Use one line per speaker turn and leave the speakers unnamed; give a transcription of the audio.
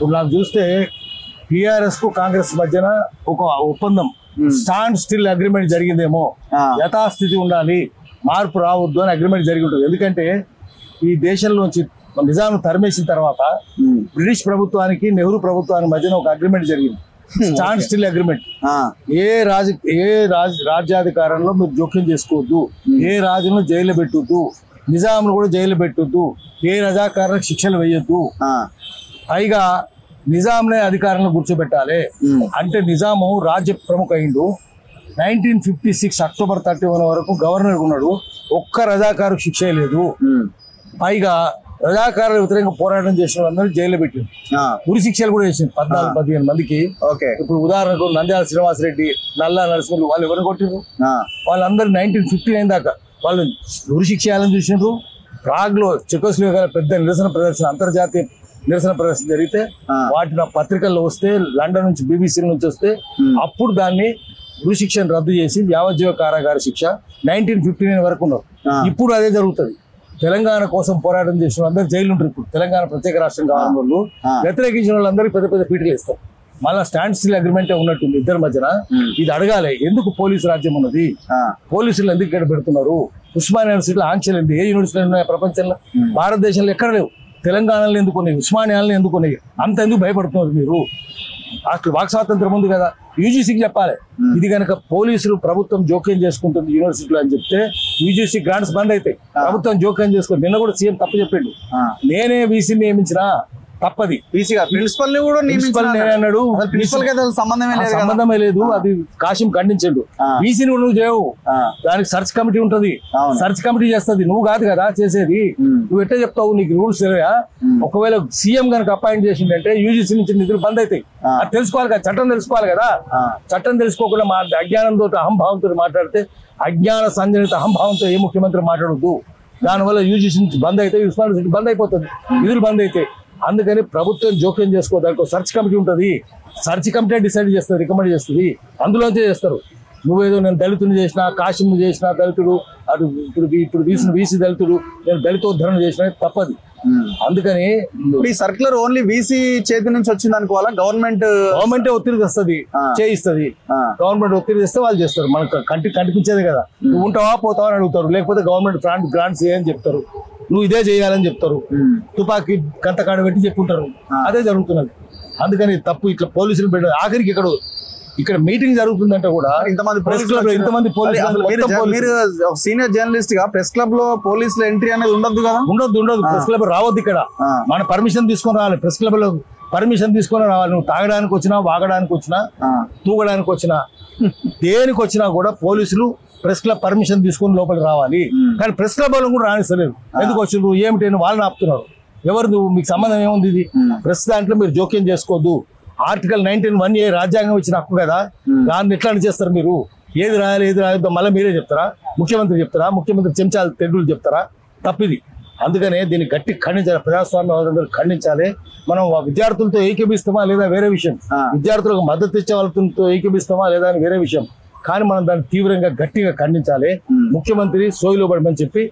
ఇప్పుడు నాకు చూస్తే టిఆర్ఎస్ కు కాంగ్రెస్ మధ్యన ఒక ఒప్పందం స్టాండ్ స్టిల్ అగ్రిమెంట్ జరిగిందేమో, యథాస్థితి ఉండాలి, మార్పు రావద్దు అని అగ్రిమెంట్ జరిగి ఉంటుంది. ఎందుకంటే ఈ దేశంలోంచి నిజాం తరిమేసిన తర్వాత బ్రిటిష్ ప్రభుత్వానికి నెహ్రూ ప్రభుత్వానికి మధ్యన ఒక అగ్రిమెంట్ జరిగింది, స్టాండ్ స్టిల్ అగ్రిమెంట్. రాజ్యాధికారంలో మీరు జోక్యం చేసుకోవద్దు, ఏ రాజును జైలు పెట్టొద్దు, నిజాంను కూడా జైలు పెట్టొద్దు, ఏ రజాకారులకు శిక్షలు వేయొద్దు, పైగా నిజాంనే అధికారంలో కూర్చోబెట్టాలి. అంటే నిజాము రాజ్య ప్రముఖ అయిండు. 1956 అక్టోబర్ 31 వరకు గవర్నర్ ఉన్నాడు, ఒక్క రజాకారు శిక్ష లేదు. పైగా రజాకారుల వ్యతిరేకంగా పోరాటం చేసిన వాళ్ళందరూ జైల్లో పెట్టింది, ఉరి శిక్షలు కూడా వేసింది 14-15 మందికి. ఇప్పుడు ఉదాహరణకు నంద్యాల శ్రీనివాసరెడ్డి, నల్లా నరసింహులు వాళ్ళు ఎవరిని కొట్టిండ్రు? వాళ్ళందరూ 1959 దాకా వాళ్ళు ఉరి శిక్ష చేయాలని చూసినారు. ప్రాగ్ లో చెకోస్లోవేకియా పెద్ద నిరసన ప్రదర్శన, అంతర్జాతీయ నిరసన ప్రదర్శన జరిగితే వాటిని పత్రికల్లో వస్తే, లండన్ నుంచి BBC నుంచి వస్తే అప్పుడు దాన్ని ఉరి శిక్షను రద్దు చేసి యావజ్జీవ కారాగార శిక్ష 1959 వరకు ఉన్నారు. ఇప్పుడు అదే జరుగుతుంది. తెలంగాణ కోసం పోరాటం చేసిన వాళ్ళందరూ జైలు ఉంటారు. ఇప్పుడు తెలంగాణ ప్రత్యేక రాష్ట్రం కావాలని వాళ్ళు వ్యతిరేకించిన వాళ్ళందరికీ పెద్ద పెద్ద పీటలు ఇస్తారు. మళ్ళీ స్టాండ్ స్టిల్ అగ్రిమెంటే ఉన్నట్టుంది ఇద్దరి మధ్యన. ఇది అడగాలి, ఎందుకు పోలీసు రాజ్యం ఉన్నది, పోలీసులు ఎందుకు ఇక్కడ పెడుతున్నారు, ఉస్మానియా యూనివర్సిటీలో ఆంక్షలు ఎందుకు, ఏ యూనివర్సిటీలు ఉన్నాయి ప్రపంచంలో? భారతదేశంలో ఎక్కడ లేవు. తెలంగాణలో ఎందుకున్నాయి, ఉస్మానియాలను ఎందుకున్నాయి, అంత ఎందుకు భయపడుతున్నారు మీరు? అసలు వాక్ స్వాతంత్రం ఉంది కదా, యూజీసీకి చెప్పాలి. ఇది కనుక పోలీసులు ప్రభుత్వం జోక్యం చేసుకుంటుంది యూనివర్సిటీలో అని చెప్తే యూజీసీ గ్రాంట్స్ బంద్ అవుతాయి. ప్రభుత్వం జోక్యం చేసుకుంది. నిన్న కూడా సీఎం తప్పు చెప్పిండు, నేనే వీసీని నియమించిన తప్పది.
ప్రిన్సిపల్ ని కూడా
అన్నాడు, సంబంధమే లేదు. అది కాశీం ఖండించాడు. వీసీని నువ్వు చేయవు, దానికి సర్చ్ కమిటీ ఉంటది, సర్చ్ కమిటీ చేస్తుంది, నువ్వు కాదు కదా చేసేది. నువ్వు ఎట్లా చెప్తావు? నీకు రూల్స్ తెలియదా? ఒకవేళ సీఎం కనుక అపాయింట్ చేసిందంటే యూజీసీ నుంచి నిధులు బంద్ అవుతాయి. అది తెలుసుకోవాలి కదా, చట్టం తెలుసుకోవాలి కదా. చట్టం తెలుసుకోకుండా అజ్ఞానంతో అహంభావంతో మాట్లాడితే, అజ్ఞాన సంజనిత అహంభావంతో ఏ ముఖ్యమంత్రి మాట్లాడొద్దు. దానివల్ల యూజీసీ నుంచి బంద్ అయితే ఉస్మానియా బంద్ అయిపోతుంది, నిధులు బంద్ అయితే. అందుకని ప్రభుత్వం జోక్యం చేసుకో, దానికి సర్చ్ కమిటీ ఉంటుంది, సర్చ్ కమిటీ డిసైడ్ చేస్తుంది, రికమెండ్ చేస్తుంది, అందులోంచే చేస్తారు. నువ్వేదో నేను దళితుని చేసినా, కాశీని చేసినా దళితుడు, అటు ఇప్పుడు వీసీ దళితుడు, నేను దళితోద్ధరణ చేసినా తప్పది. అందుకని
ఈ సర్క్యులర్ ఓన్లీ వీసీ చేతి నుంచి వచ్చింది అనుకోవాలా?
గవర్నమెంటే ఒత్తిడి తెస్తుంది, చేయిస్తుంది. గవర్నమెంట్ ఒత్తిడి తెస్తే వాళ్ళు చేస్తారు. మనకు కనిపించేది కదా. నువ్వు ఉంటావా పోతావా అని అడుగుతారు, లేకపోతే గవర్నమెంట్ గ్రాంట్స్ చేయని చెప్తారు, నువ్వు ఇదే చేయాలని చెప్తారు, తుపాకీ కంటకాడ పెట్టి చెప్పుకుంటారు. అదే జరుగుతున్నది. అందుకని తప్పు ఇట్లా పోలీసులు పెట్టారు. ఆఖరికి ఇక్కడ మీటింగ్ జరుగుతుందంటే కూడా ఇంతమంది
సీనియర్ జర్నలిస్ట్ గా ప్రెస్ క్లబ్ లో పోలీసుల ఎంట్రీ అనేది ఉండదు కదా?
ఉండదు. ప్రెస్ క్లబ్ రావద్దు. ఇక్కడ మన పర్మిషన్ తీసుకొని రావాలి. ప్రెస్ క్లబ్ లో పర్మిషన్ తీసుకొని రావాలి. నువ్వు తాగడానికి వచ్చినా, వాగడానికి వచ్చినా, తూగడానికి వచ్చినా, దేనికి వచ్చినా కూడా పోలీసులు ప్రెస్ క్లబ్ పర్మిషన్ తీసుకొని లోపలికి రావాలి. కానీ ప్రెస్ క్లబ్ వాళ్ళు కూడా రానిస్తలేదు. ఎందుకు వచ్చిండ్రు ఏమిటి వాళ్ళని ఆపుతున్నారు. ఎవరు నువ్వు, మీకు సంబంధం ఏముంది? ఇది ప్రెస్ దాంట్లో మీరు జోక్యం చేసుకోవద్దు. ఆర్టికల్ 19(1)A రాజ్యాంగం ఇచ్చిన హక్కు కదా, దాన్ని ఎట్లా చేస్తారు మీరు? ఏది రాయాలి ఏది రాయొద్దో మళ్ళీ మీరే చెప్తారా? ముఖ్యమంత్రి చెప్తారా? ముఖ్యమంత్రి చెంచాలు తెడ్డులు చెప్తారా? తప్పిది. అందుకనే దీన్ని గట్టి ఖండించాలి. ప్రజాస్వామ్యవాదులందరూ ఖండించాలి. మనం విద్యార్థులతో ఏకీభిస్తామా లేదా వేరే విషయం, విద్యార్థులకు మద్దతు ఇచ్చే వాళ్ళతో ఏకీభిస్తామా లేదా అని వేరే విషయం. కానీ మనం దాన్ని తీవ్రంగా గట్టిగా ఖండించాలి. ముఖ్యమంత్రి సోయిలో పడమని చెప్పి